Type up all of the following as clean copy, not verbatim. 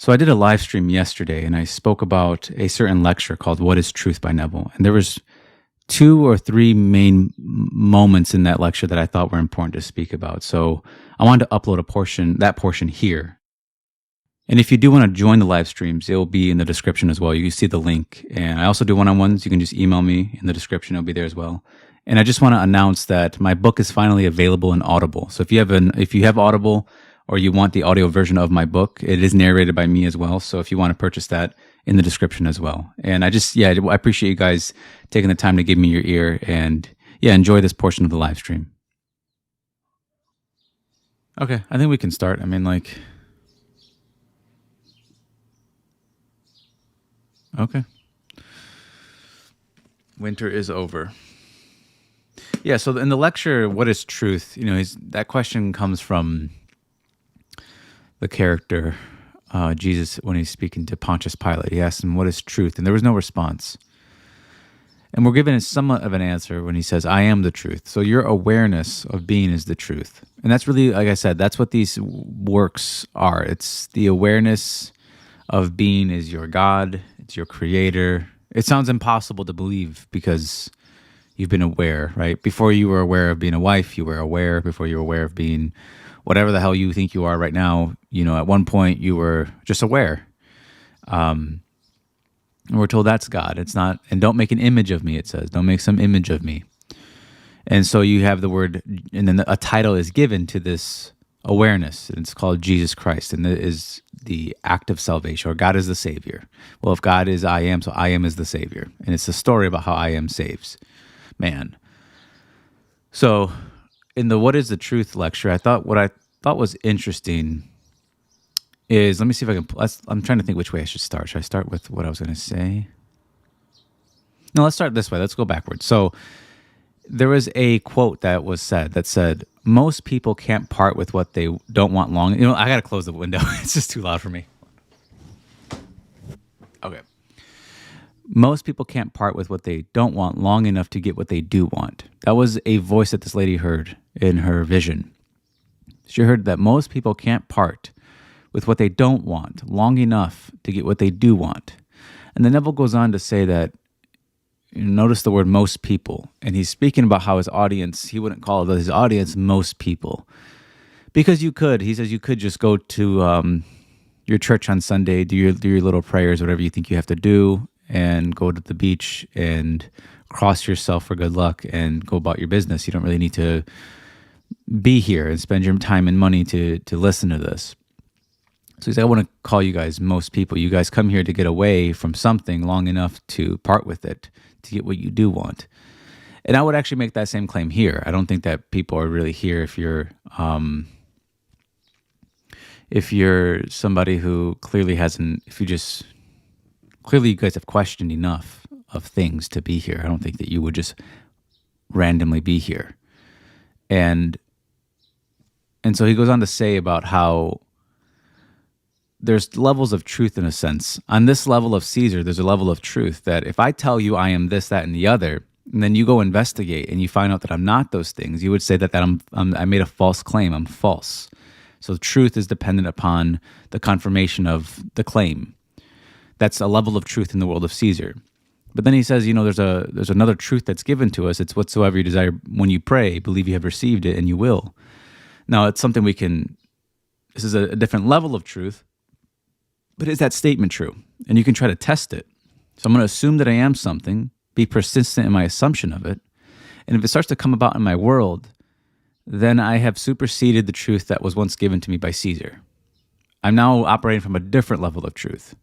So I did a live stream yesterday and I spoke about a certain lecture called What is Truth by Neville. And there was two or three main moments in that lecture that I thought were important to speak about. So I wanted to upload that portion here. And if you do want to join the live streams, it will be in the description as well. You can see the link. And I also do one-on-ones. You can just email me in the description. It'll be there as well. And I just want to announce that my book is finally available in Audible. So if you have Audible, or you want the audio version of my book, it is narrated by me as well. So if you want to purchase that, in the description as well. And I appreciate you guys taking the time to give me your ear and enjoy this portion of the live stream. Okay, I think we can start. Okay. Winter is over. Yeah, so in the lecture, What is Truth? That question comes from the character, Jesus, when he's speaking to Pontius Pilate. He asked him, what is truth? And there was no response. And we're given somewhat of an answer when he says, I am the truth. So your awareness of being is the truth. And that's really, like I said, that's what these works are. It's the awareness of being is your God. It's your creator. It sounds impossible to believe because you've been aware, right? Before you were aware of being a wife, you were aware. Before you were aware of being whatever the hell you think you are right now, at one point you were just aware. And we're told that's God. It's not, and don't make an image of me, it says. Don't make some image of me. And so you have the word, and then a title is given to this awareness, and it's called Jesus Christ, and it is the act of salvation, or God is the Savior. Well, if God is I am, so I am is the Savior. And it's a story about how I am saves man. So in the What is the Truth lecture, what I thought was interesting is, let me see if I can, I'm trying to think which way I should start. Should I start with what I was going to say? No, let's start this way. Let's go backwards. So there was a quote that was said that said, most people can't part with what they don't want long. I got to close the window. It's just too loud for me. Okay. Most people can't part with what they don't want long enough to get what they do want. That was a voice that this lady heard in her vision. She heard that most people can't part with what they don't want long enough to get what they do want. And then Neville goes on to say that, notice the word most people, and he's speaking about how his audience, he wouldn't call his audience most people. Because he says you could just go to your church on Sunday, do your little prayers, whatever you think you have to do, and go to the beach and cross yourself for good luck and go about your business. You don't really need to be here and spend your time and money to listen to this. So he's like, I want to call you guys most people. You guys come here to get away from something long enough to part with it, to get what you do want. And I would actually make that same claim here. I don't think that people are really here if you're somebody who clearly clearly you guys have questioned enough of things to be here. I don't think that you would just randomly be here. And so he goes on to say about how there's levels of truth in a sense. On this level of Caesar, there's a level of truth that if I tell you I am this, that, and the other, and then you go investigate and you find out that I'm not those things, you would say that I made a false claim. I'm false. So truth is dependent upon the confirmation of the claim. That's a level of truth in the world of Caesar. But then he says, there's another truth that's given to us. It's whatsoever you desire when you pray, believe you have received it and you will. Now, it's something this is a different level of truth, but is that statement true? And you can try to test it. So I'm going to assume that I am something, be persistent in my assumption of it. And if it starts to come about in my world, then I have superseded the truth that was once given to me by Caesar. I'm now operating from a different level of truth.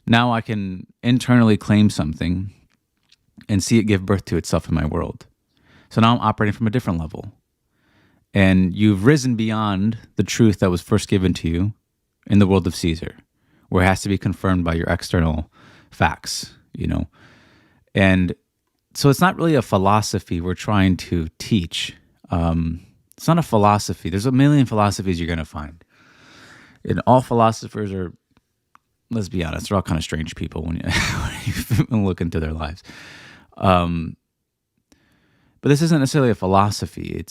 Now I can internally claim something and see it give birth to itself in my world. So now I'm operating from a different level. And you've risen beyond the truth that was first given to you in the world of Caesar, where it has to be confirmed by your external facts, And so it's not really a philosophy we're trying to teach. It's not a philosophy. There's a million philosophies you're going to find. And all philosophers are, let's be honest, they're all kind of strange people when you look into their lives. But this isn't necessarily a philosophy.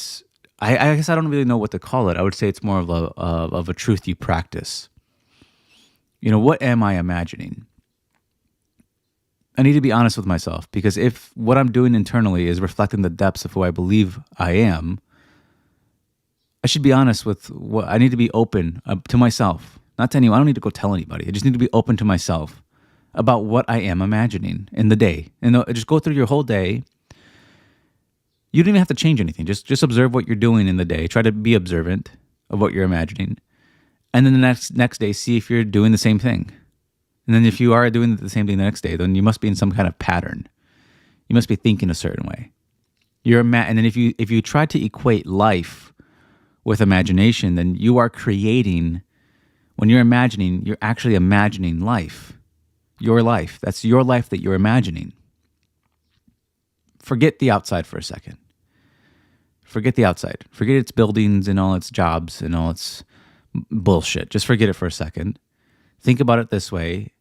I guess I don't really know what to call it. I would say it's more of a truth you practice. What am I imagining? I need to be honest with myself, because if what I'm doing internally is reflecting the depths of who I believe I am, I should be honest with what I need to be open to myself, not to anyone. I don't need to go tell anybody. I just need to be open to myself about what I am imagining in the day. And just go through your whole day. You don't even have to change anything. Just observe what you're doing in the day. Try to be observant of what you're imagining. And then the next day, see if you're doing the same thing. And then if you are doing the same thing the next day, then you must be in some kind of pattern. You must be thinking a certain way. And then if you try to equate life with imagination, then you are creating. When you're imagining, you're actually imagining life. Your life. That's your life that you're imagining. Forget the outside for a second. Forget the outside. Forget its buildings and all its jobs and all its bullshit. Just forget it for a second. Think about it this way,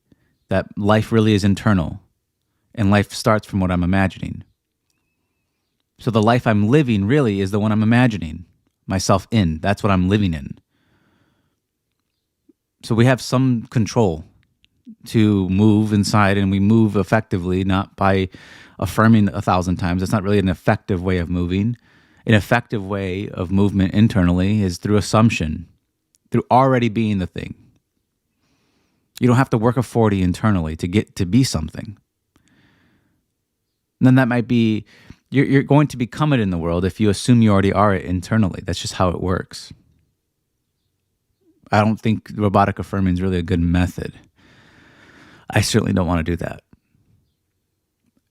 that life really is internal, and life starts from what I'm imagining. So the life I'm living really is the one I'm imagining myself in. That's what I'm living in. So we have some control to move inside, and we move effectively, not by affirming 1,000 times. That's not really an effective way of moving. An effective way of movement internally is through assumption, through already being the thing. You don't have to work a 40 internally to get to be something. And then that might be, you're going to become it in the world if you assume you already are it internally. That's just how it works. I don't think robotic affirming is really a good method. I certainly don't want to do that.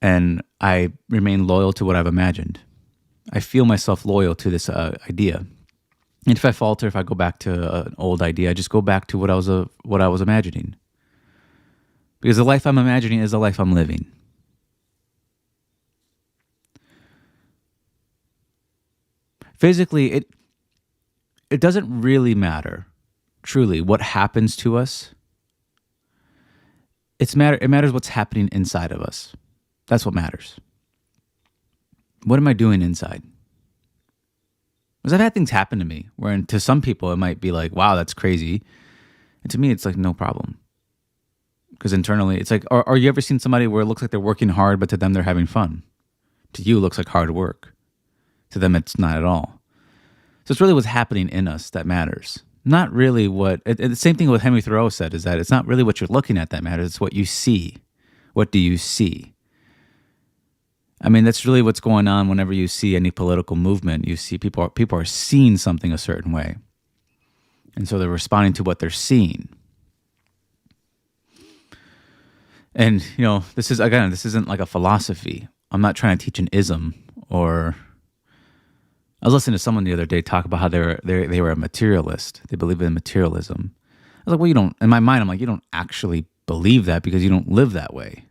And I remain loyal to what I've imagined. I feel myself loyal to this idea. And if I falter, if I go back to an old idea, I just go back to what I was imagining. Because the life I'm imagining is the life I'm living. Physically, it doesn't really matter, truly, what happens to us. It matters what's happening inside of us. That's what matters. What am I doing inside? Because I've had things happen to me where to some people it might be like, wow, that's crazy. And to me, it's like, no problem. Because internally, it's like, or you ever seen somebody where it looks like they're working hard, but to them they're having fun? To you, it looks like hard work. To them, it's not at all. So it's really what's happening in us that matters. Not really the same thing what Henry Thoreau said is that it's not really what you're looking at that matters, it's what you see. What do you see? I mean, that's really what's going on whenever you see any political movement. You see people are seeing something a certain way. And so they're responding to what they're seeing. And, this isn't like a philosophy. I'm not trying to teach an ism or... I was listening to someone the other day talk about how they were a materialist. They believe in materialism. I was like, well, you don't, in my mind, I'm like, you don't actually believe that because you don't live that way.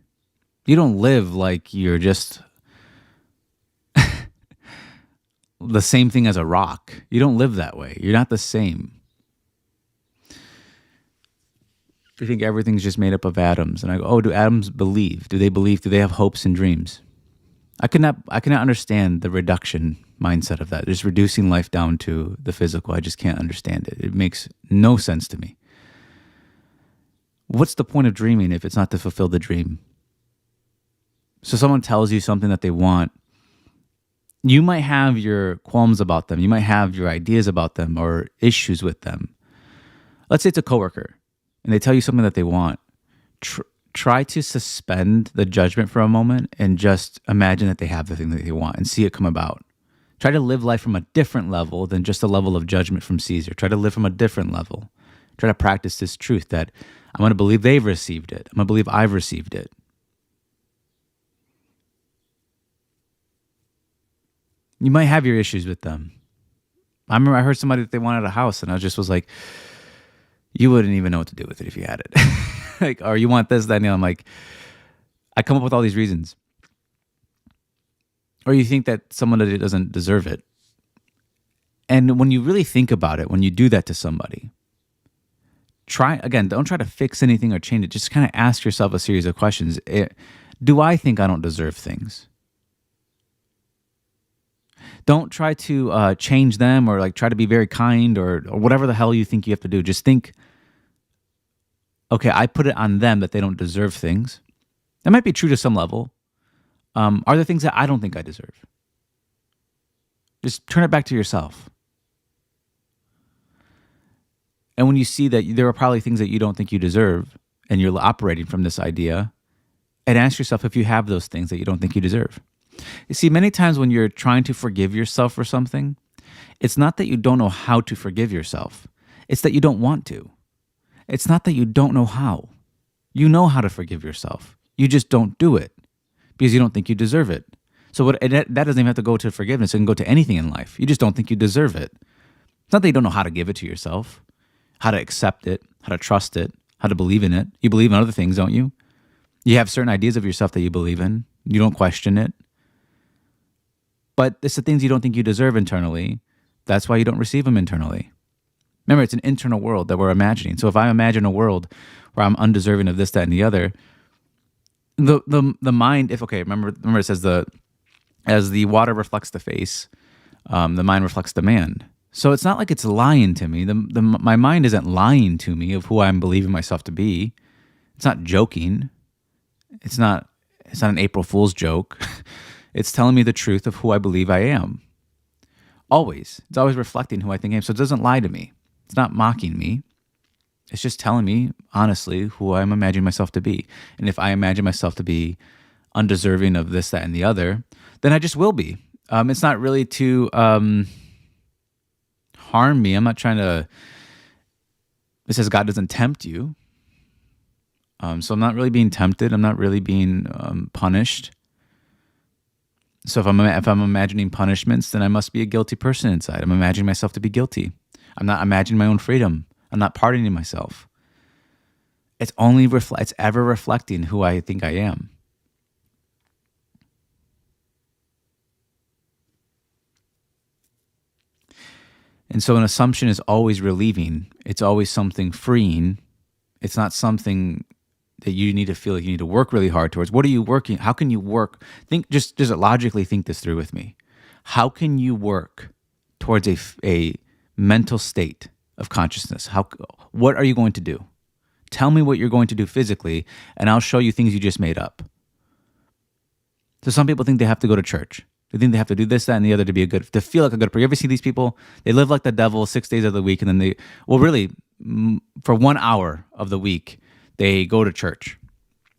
You don't live like you're just the same thing as a rock. You don't live that way. You're not the same. You think everything's just made up of atoms. And I go, oh, do atoms believe? Do they have hopes and dreams? I cannot understand the reduction mindset of that. Just reducing life down to the physical. I just can't understand it. It makes no sense to me. What's the point of dreaming if it's not to fulfill the dream? So someone tells you something that they want. You might have your qualms about them. You might have your ideas about them or issues with them. Let's say it's a coworker and they tell you something that they want. Try to suspend the judgment for a moment and just imagine that they have the thing that they want and see it come about. Try to live life from a different level than just a level of judgment from Caesar. Try to live from a different level. Try to practice this truth that I'm going to believe they've received it. I'm going to believe I've received it. You might have your issues with them. I remember I heard somebody that they wanted a house and I just was like, you wouldn't even know what to do with it if you had it. Like, or you want this, that, and I'm like, I come up with all these reasons. Or you think that someone that doesn't deserve it. And when you really think about it, when you do that to somebody, don't try to fix anything or change it. Just kind of ask yourself a series of questions. Do I think I don't deserve things? Don't try to change them or like try to be very kind or whatever the hell you think you have to do. Just think, okay, I put it on them that they don't deserve things. That might be true to some level. Are there things that I don't think I deserve? Just turn it back to yourself. And when you see that there are probably things that you don't think you deserve, and you're operating from this idea, and ask yourself if you have those things that you don't think you deserve. You see, many times when you're trying to forgive yourself for something, it's not that you don't know how to forgive yourself. It's that you don't want to. It's not that you don't know how. You know how to forgive yourself. You just don't do it because you don't think you deserve it. So that doesn't even have to go to forgiveness. It can go to anything in life. You just don't think you deserve it. It's not that you don't know how to give it to yourself, how to accept it, how to trust it, how to believe in it. You believe in other things, don't you? You have certain ideas of yourself that you believe in. You don't question it. But it's the things you don't think you deserve internally. That's why you don't receive them internally. Remember, it's an internal world that we're imagining. So if I imagine a world where I'm undeserving of this, that, and the other, the mind, remember it says as the water reflects the face, the mind reflects the man. So it's not like it's lying to me. My mind isn't lying to me of who I'm believing myself to be. It's not joking. It's not an April Fool's joke. It's telling me the truth of who I believe I am. Always. It's always reflecting who I think I am. So it doesn't lie to me. It's not mocking me. It's just telling me, honestly, who I'm imagining myself to be. And if I imagine myself to be undeserving of this, that, and the other, then I just will be. It's not really to harm me. I'm not trying to... It says God doesn't tempt you. So I'm not really being tempted. I'm not really being punished. So if I'm imagining punishments, then I must be a guilty person inside. I'm imagining myself to be guilty. I'm not imagining my own freedom. I'm not pardoning myself. It's ever reflecting who I think I am. And so an assumption is always relieving. It's always something freeing. It's not something that you need to feel like you need to work really hard towards. What are you working? How can you work? Just logically think this through with me. How can you work towards a mental state of consciousness? What are you going to do? Tell me what you're going to do physically, and I'll show you things you just made up. So some people think they have to go to church. They think they have to do this, that, and the other to feel like a good person. You ever see these people? They live like the devil 6 days of the week, and then for 1 hour of the week, they go to church.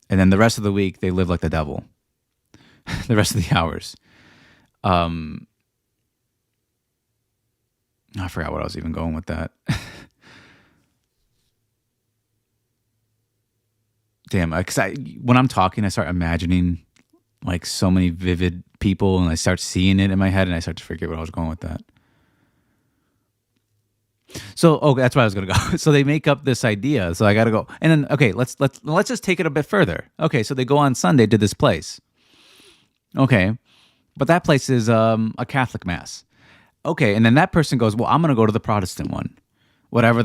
And then the rest of the week, they live like the devil. The rest of the hours. I forgot what I was even going with that. Damn, because when I'm talking, I start imagining like so many vivid people, and I start seeing it in my head, and I start to forget what I was going with that. So, that's where I was going to go. So they make up this idea. So I got to go. And then, okay, let's just take it a bit further. Okay, so they go on Sunday to this place. Okay, but that place is a Catholic mass. Okay, and then that person goes, well, I'm going to go to the Protestant one. Whichever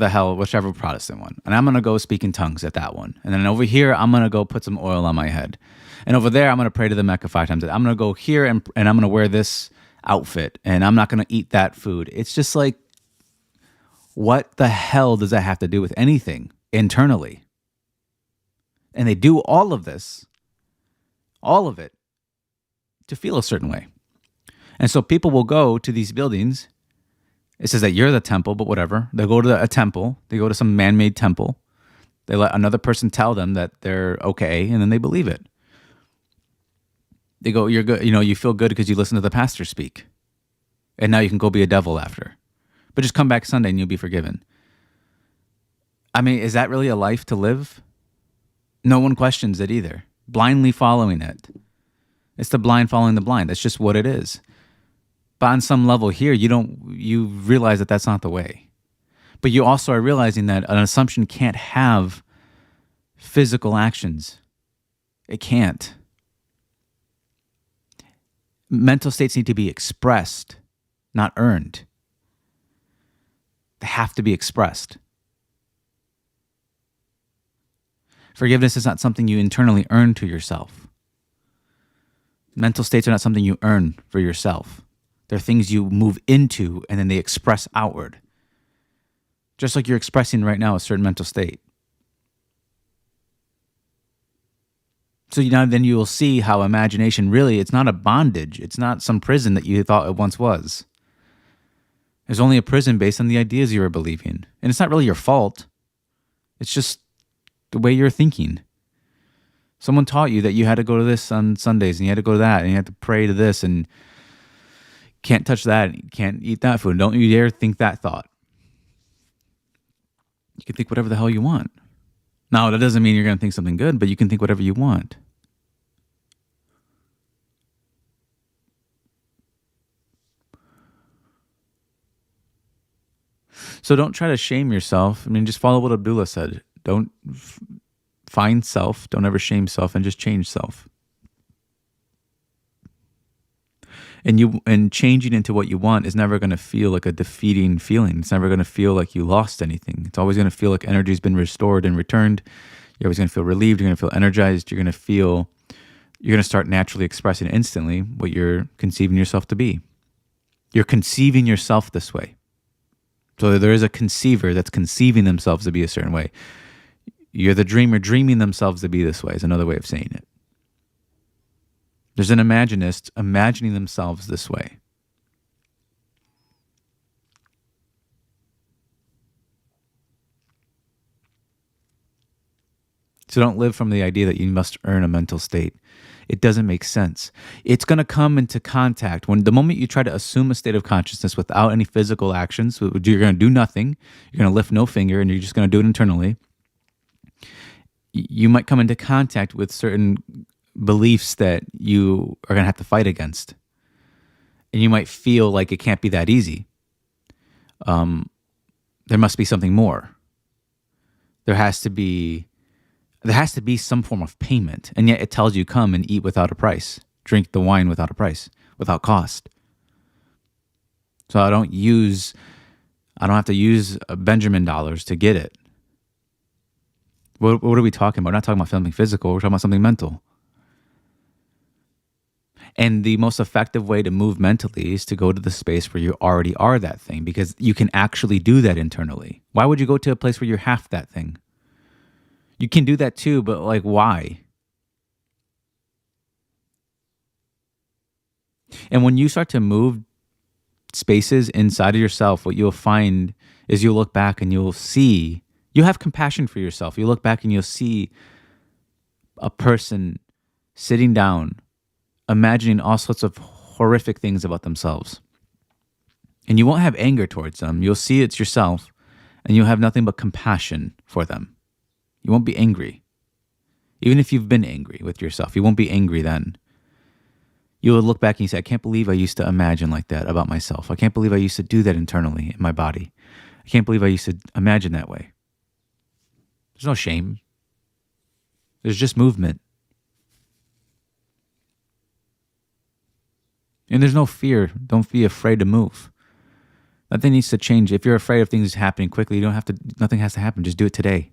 Protestant one. And I'm going to go speak in tongues at that one. And then over here, I'm going to go put some oil on my head. And over there, I'm going to pray to the Mecca 5 times. I'm going to go here and I'm going to wear this outfit. And I'm not going to eat that food. It's just like, what the hell does that have to do with anything internally? And they do all of this, all of it, to feel a certain way. And so people will go to these buildings. It says that you're the temple, but whatever. They'll go to a temple. They go to some man-made temple. They let another person tell them that they're okay, and then they believe it. They go, you're good. You feel good because you listen to the pastor speak. And now you can go be a devil after. But just come back Sunday and you'll be forgiven. I mean, is that really a life to live? No one questions it either. Blindly following it. It's the blind following the blind. That's just what it is. But on some level here, you realize that that's not the way. But you also are realizing that an assumption can't have physical actions. It can't. Mental states need to be expressed, not earned. They have to be expressed. Forgiveness is not something you internally earn to yourself. Mental states are not something you earn for yourself. They're things you move into and then they express outward. Just like you're expressing right now a certain mental state. So now then you will see how imagination really, it's not a bondage. It's not some prison that you thought it once was. It's only a prison based on the ideas you were believing. And it's not really your fault. It's just the way you're thinking. Someone taught you that you had to go to this on Sundays and you had to go to that and you had to pray to this and can't touch that, can't eat that food. Don't you dare think that thought. You can think whatever the hell you want. Now, that doesn't mean you're going to think something good, but you can think whatever you want. So don't try to shame yourself. I mean, just follow what Abdullah said. Don't find self, don't ever shame self, and just change self. And changing into what you want is never going to feel like a defeating feeling. It's never going to feel like you lost anything. It's always going to feel like energy's been restored and returned. You're always going to feel relieved. You're going to feel energized. You're going to start naturally expressing instantly what you're conceiving yourself to be. You're conceiving yourself this way. So there is a conceiver that's conceiving themselves to be a certain way. You're the dreamer dreaming themselves to be this way is another way of saying it. There's an imaginist imagining themselves this way. So don't live from the idea that you must earn a mental state. It doesn't make sense. It's going to come into contact when the moment you try to assume a state of consciousness without any physical actions, you're going to do nothing, you're going to lift no finger, and you're just going to do it internally. You might come into contact with certain beliefs that you are going to have to fight against. And you might feel like it can't be that easy. There must be something more. There has to be some form of payment. And yet it tells you come and eat without a price. Drink the wine without a price, without cost. So I don't have to use Benjamin dollars to get it. What are we talking about? We're not talking about something physical. We're talking about something mental. And the most effective way to move mentally is to go to the space where you already are that thing, because you can actually do that internally. Why would you go to a place where you're half that thing? You can do that too, but like, why? And when you start to move spaces inside of yourself, what you'll find is you'll look back and you'll have compassion for yourself. You look back and you'll see a person sitting down, imagining all sorts of horrific things about themselves. And you won't have anger towards them. You'll see it's yourself, and you'll have nothing but compassion for them. You won't be angry. Even if you've been angry with yourself, you won't be angry then. You will look back and you say, I can't believe I used to imagine like that about myself. I can't believe I used to do that internally in my body. I can't believe I used to imagine that way. There's no shame. There's just movement. And there's no fear. Don't be afraid to move. Nothing needs to change. If you're afraid of things happening quickly, nothing has to happen. Just do it today.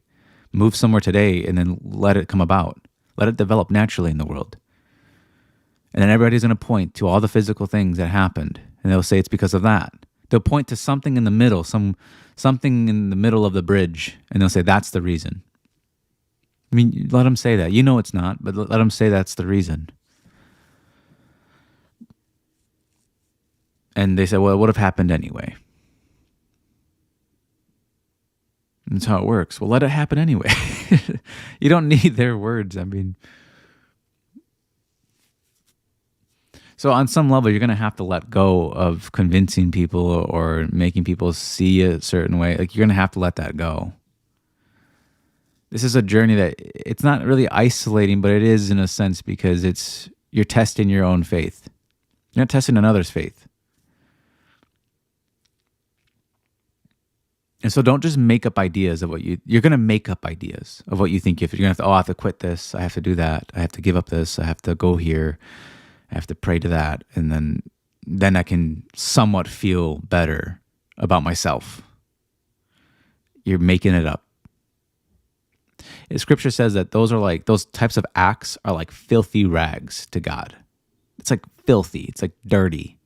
Move somewhere today and then let it come about. Let it develop naturally in the world. And then everybody's going to point to all the physical things that happened. And they'll say it's because of that. They'll point to something in the middle, something in the middle of the bridge. And they'll say that's the reason. I mean, let them say that. You know it's not, but let them say that's the reason. And they say, well, it would have happened anyway. That's how it works. Well, let it happen anyway. You don't need their words. I mean, so on some level, you're going to have to let go of convincing people or making people see it a certain way. Like, you're going to have to let that go. This is a journey that it's not really isolating, but it is in a sense, because you're testing your own faith. You're not testing another's faith. And so don't just make up ideas of you're going to make up ideas of what you think. If you're going to I have to quit this, I have to do that, I have to give up this, I have to go here, I have to pray to that. And then I can somewhat feel better about myself. You're making it up. Scripture says that those types of acts are like filthy rags to God. It's like filthy. It's like dirty.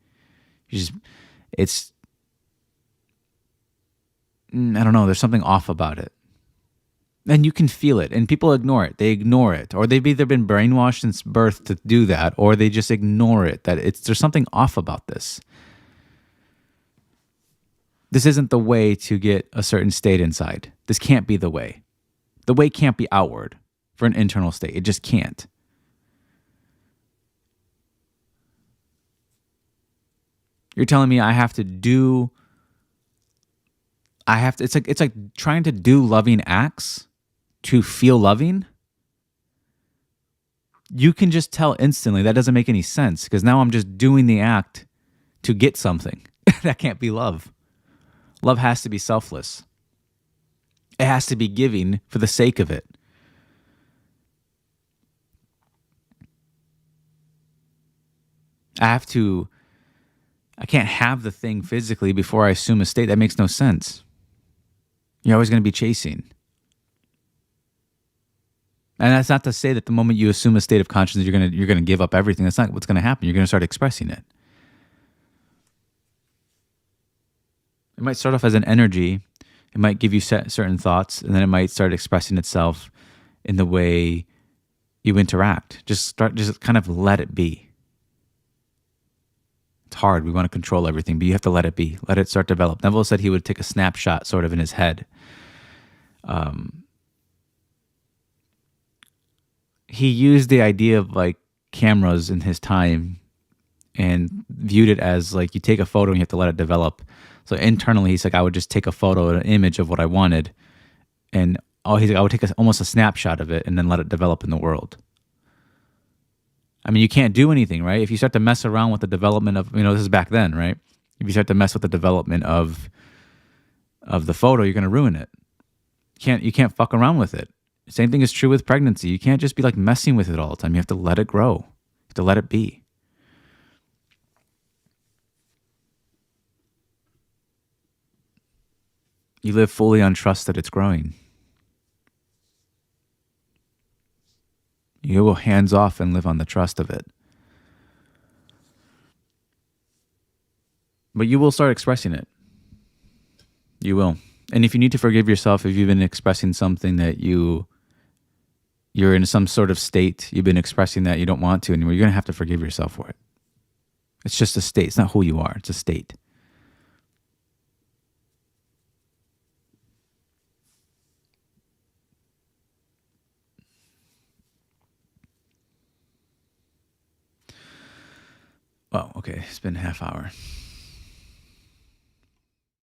I don't know. There's something off about it. And you can feel it, and people ignore it. They ignore it, or they've either been brainwashed since birth to do that, or they just ignore it. That there's something off about this. This isn't the way to get a certain state inside. This can't be the way. The way can't be outward for an internal state. It just can't. You're telling me I have to do. It's like trying to do loving acts to feel loving. You can just tell instantly that doesn't make any sense, because now I'm just doing the act to get something. That can't be love. Love has to be selfless. It has to be giving for the sake of it. I can't have the thing physically before I assume a state. That makes no sense. You're always going to be chasing. And that's not to say that the moment you assume a state of consciousness, you're gonna give up everything. That's not what's going to happen. You're going to start expressing it. It might start off as an energy. It might give you certain thoughts, and then it might start expressing itself in the way you interact. Just kind of let it be. It's hard. We want to control everything, but you have to let it be. Let it start to develop. Neville said he would take a snapshot sort of in his head. He used the idea of like cameras in his time and viewed it as like you take a photo and you have to let it develop. So internally, he's like, I would just take a photo, an image of what I wanted, and he's like, I would take almost a snapshot of it and then let it develop in the world. I mean, you can't do anything, right? If you start to mess around with the development of, this is back then, right? If you start to mess with the development of the photo, you're going to ruin it. You can't fuck around with it. Same thing is true with pregnancy. You can't just be like messing with it all the time. You have to let it grow. You have to let it be. You live fully on trust that it's growing. You go hands off and live on the trust of it. But you will start expressing it. You will. And if you need to forgive yourself, if you've been expressing something that you're in some sort of state, you've been expressing that you don't want to anymore, you're going to have to forgive yourself for it. It's just a state. It's not who you are. It's a state. Oh, okay. It's been a half hour.